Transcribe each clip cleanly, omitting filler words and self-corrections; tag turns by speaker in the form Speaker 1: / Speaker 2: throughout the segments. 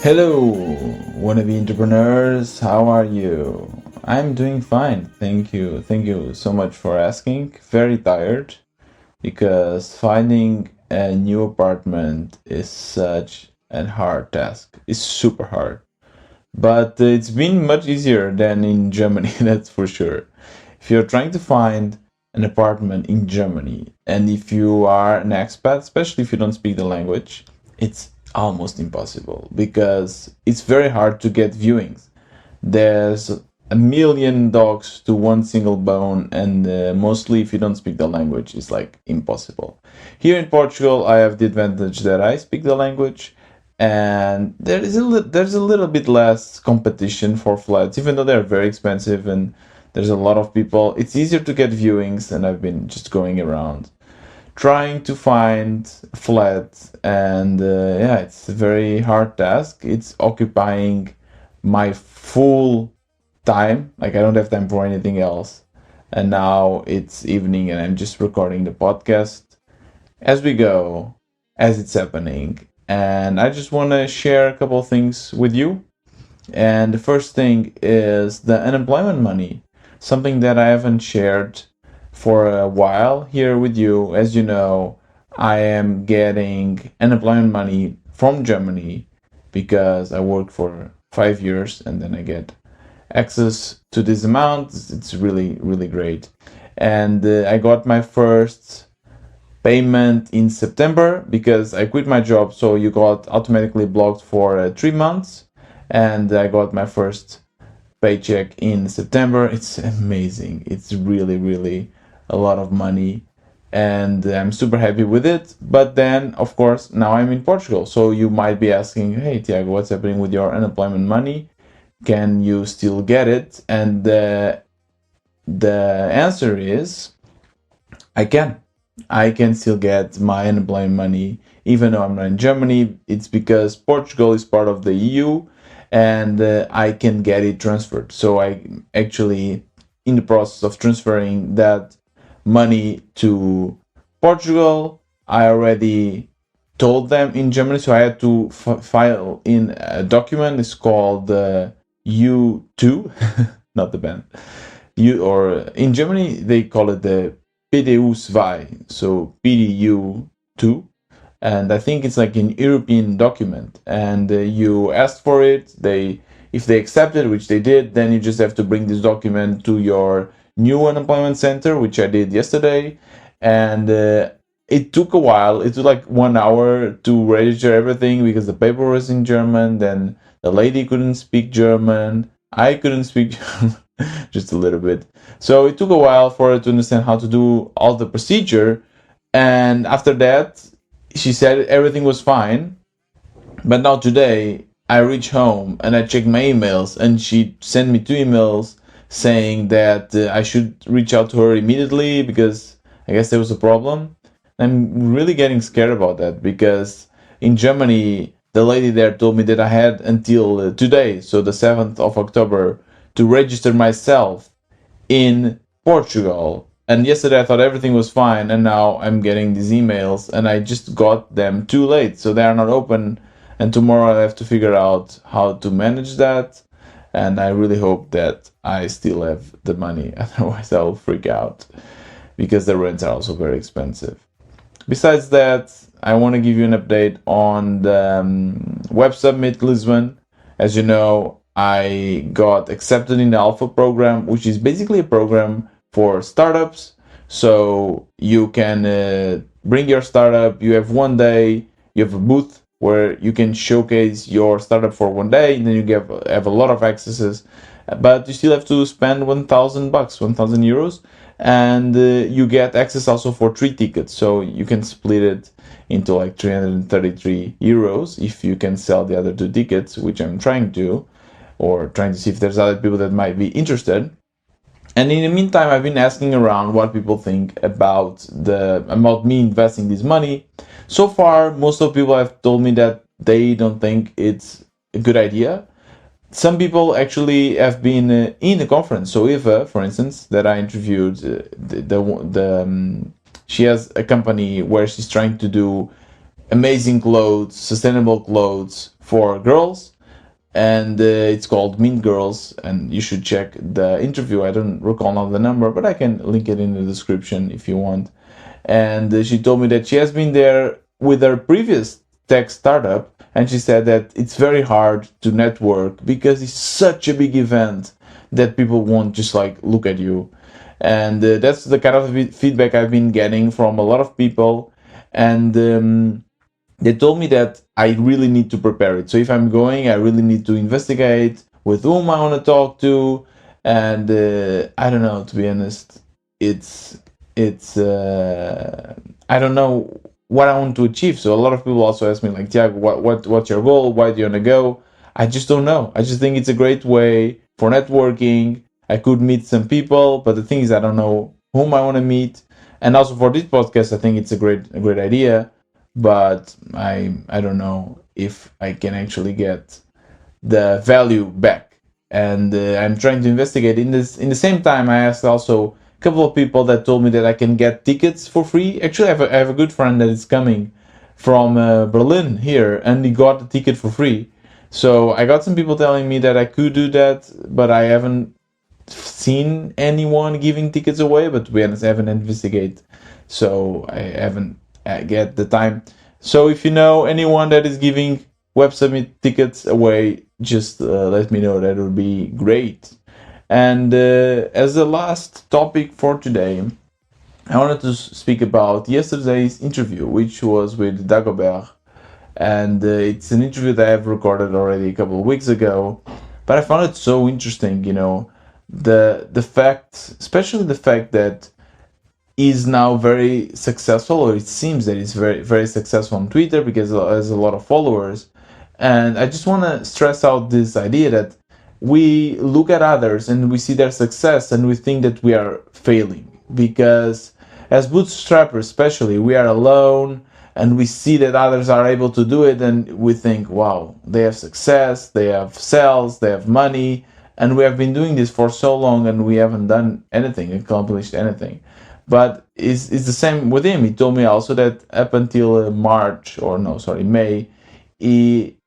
Speaker 1: Hello, wannabe entrepreneurs. How are you? I'm doing fine. Thank you. Thank you so much for asking. Very tired because finding a new apartment is such a hard task. It's super hard. But it's been much easier than in Germany, that's for sure. If you're trying to find an apartment in Germany and if you are an expat, especially if you don't speak the language, it's almost impossible because it's very hard to get viewings. There's a million dogs to one single bone, and mostly if you don't speak the language, it's like impossible. Here in Portugal, I have the advantage that I speak the language, and there's a little bit less competition for flats, even though they're very expensive and there's a lot of people. It's easier to get viewings, and I've been just going around trying to find a flat, and yeah, it's a very hard task. It's occupying my full time. Like I don't have time for anything else. And now it's evening, and I'm just recording the podcast as we go, as it's happening. And I just want to share a couple of things with you. And the first thing is the unemployment money, something that I haven't shared for a while here with you. As you know, I am getting unemployment money from Germany because I worked for 5 years and then I get access to this amount. It's really, really great. And I got my first payment in September because I quit my job, so you got automatically blocked for 3 months, and I got my first paycheck in September. It's amazing. It's really, really a lot of money, and I'm super happy with it. But then, of course, now I'm in Portugal, so you might be asking, "Hey, Tiago, what's happening with your unemployment money? Can you still get it?" And the answer is I can. I can still get my unemployment money even though I'm not in Germany. It's because Portugal is part of the EU, and I can get it transferred. So I actually in the process of transferring that money to Portugal. I already told them in Germany, so I had to file in a document. It's called U2, not the band. You or in Germany they call it the PDU2, so PDU2, and I think it's like an European document. And you asked for it. If they accept it, which they did, then you just have to bring this document to your new unemployment center, which I did yesterday, and it took a while. It took like 1 hour to register everything because the paper was in German. Then the lady couldn't speak German. I couldn't speak German. Just a little bit. So it took a while for her to understand how to do all the procedure. And after that, she said everything was fine. But now today, I reach home and I check my emails, and she sent me 2 emails saying that I should reach out to her immediately because I guess there was a problem. I'm really getting scared about that because in Germany, the lady there told me that I had until today, so the 7th of October, to register myself in Portugal. And yesterday I thought everything was fine, and now I'm getting these emails, and I just got them too late, so they are not open. And tomorrow I have to figure out how to manage that. And I really hope that I still have the money, otherwise I'll freak out because the rents are also very expensive. Besides that, I want to give you an update on the Web Summit Lisbon. As you know, I got accepted in the Alpha program, which is basically a program for startups. So you can bring your startup. You have one day. You have a booth where you can showcase your startup for one day, and then you have a lot of accesses. But you still have to spend 1,000 bucks, 1,000 euros, and you get access also for 3 tickets. So you can split it into like 333 euros if you can sell the other 2 tickets, which I'm trying to, or trying to see if there's other people that might be interested. And in the meantime, I've been asking around what people think about me investing this money. So far, most of people have told me that they don't think it's a good idea. Some people actually have been in the conference. So Eva, for instance, that I interviewed, she has a company where she's trying to do amazing clothes, sustainable clothes for girls. and it's called Mean Girls, and you should check the interview. I don't recall now the number, but I can link it in the description if you want. And she told me that she has been there with her previous tech startup, and she said that it's very hard to network because it's such a big event that people won't just like look at you. And that's the kind of feedback I've been getting from a lot of people. And they told me that I really need to prepare it. So if I'm going, I really need to investigate with whom I want to talk to, and I don't know. To be honest, it's it's I don't know what I want to achieve. So a lot of people also ask me like, Tiago, what's your goal? Why do you want to go? I just don't know. I just think it's a great way for networking. I could meet some people, but the thing is, I don't know whom I want to meet. And also for this podcast, I think it's a great idea, but I don't know if I can actually get the value back. And I'm trying to investigate. In the same time, I asked also a couple of people that told me that I can get tickets for free. Actually, I have a good friend that is coming from Berlin here, and he got a ticket for free. So I got some people telling me that I could do that, but I haven't seen anyone giving tickets away. But to be honest, I haven't investigated, so I haven't get the time. So if you know anyone that is giving Web Summit tickets away, just let me know. That would be great. And as the last topic for today, I wanted to speak about yesterday's interview, which was with Dagorbert. And it's an interview that I've recorded already a couple of weeks ago. But I found it so interesting, the fact, especially the fact that is now very successful, or it seems that he's very very successful on Twitter because he has a lot of followers. And I just want to stress out this idea that we look at others and we see their success and we think that we are failing because as bootstrappers especially we are alone, and we see that others are able to do it and we think, wow, they have success, they have sales, they have money, and we have been doing this for so long and we haven't done anything, accomplished anything. But it's the same with him. He told me also that up until March, or no, sorry, May, he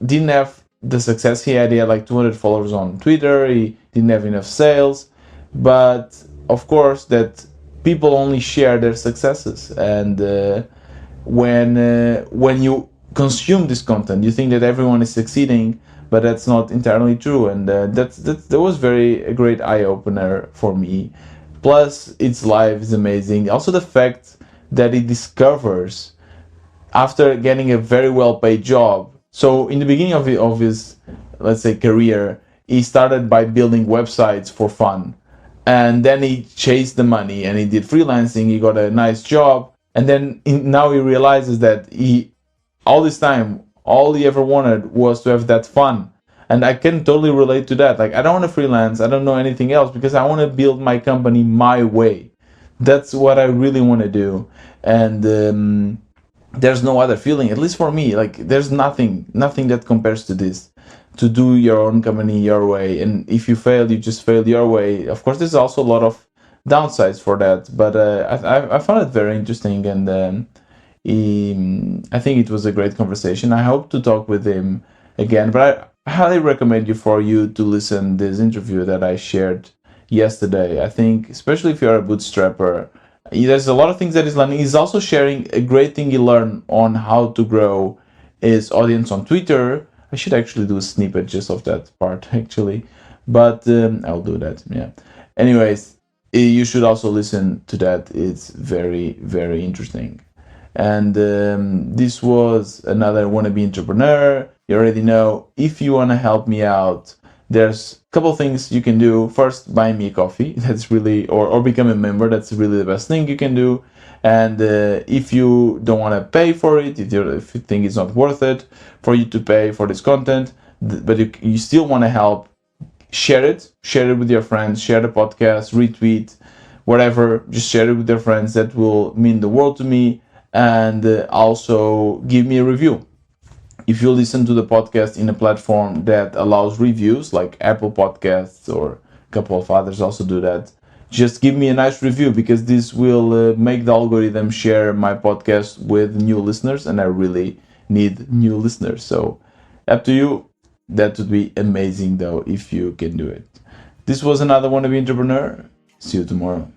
Speaker 1: didn't have the success he had. He had like 200 followers on Twitter. He didn't have enough sales, but of course that people only share their successes. And when you consume this content, you think that everyone is succeeding, but that's not entirely true. And that was very a great eye opener for me. Plus, its life is amazing. Also, the fact that it discovers after getting a very well paid job. So in the beginning of his, let's say, career, he started by building websites for fun. And then he chased the money and he did freelancing. He got a nice job. And then now he realizes that all this time, all he ever wanted was to have that fun. And I can totally relate to that. Like, I don't want to freelance. I don't know anything else because I want to build my company my way. That's what I really want to do. And there's no other feeling, at least for me. Like, there's nothing that compares to this. To do your own company your way. And if you fail, you just failed your way. Of course, there's also a lot of downsides for that. But I found it very interesting. And I think it was a great conversation. I hope to talk with him again. But I highly recommend for you to listen this interview that I shared yesterday. I think, especially if you're a bootstrapper, there's a lot of things that he's learning. He's also sharing a great thing he learned on how to grow his audience on Twitter. I should actually do a snippet just of that part, actually. But I'll do that, yeah. Anyways, you should also listen to that. It's very, very interesting. And this was another wannabe entrepreneur. You already know, if you want to help me out, there's a couple things you can do. First, buy me a coffee. That's really, or become a member. That's really the best thing you can do. And if you don't want to pay for it, if you think it's not worth it for you to pay for this content, but you still want to help, share it with your friends, share the podcast, retweet, whatever, just share it with your friends. That will mean the world to me. And also give me a review. If you listen to the podcast in a platform that allows reviews, like Apple Podcasts, or a couple of others also do that, just give me a nice review, because this will make the algorithm share my podcast with new listeners, and I really need new listeners. So up to you. That would be amazing though if you can do it. This was another wannabe entrepreneur. See you tomorrow.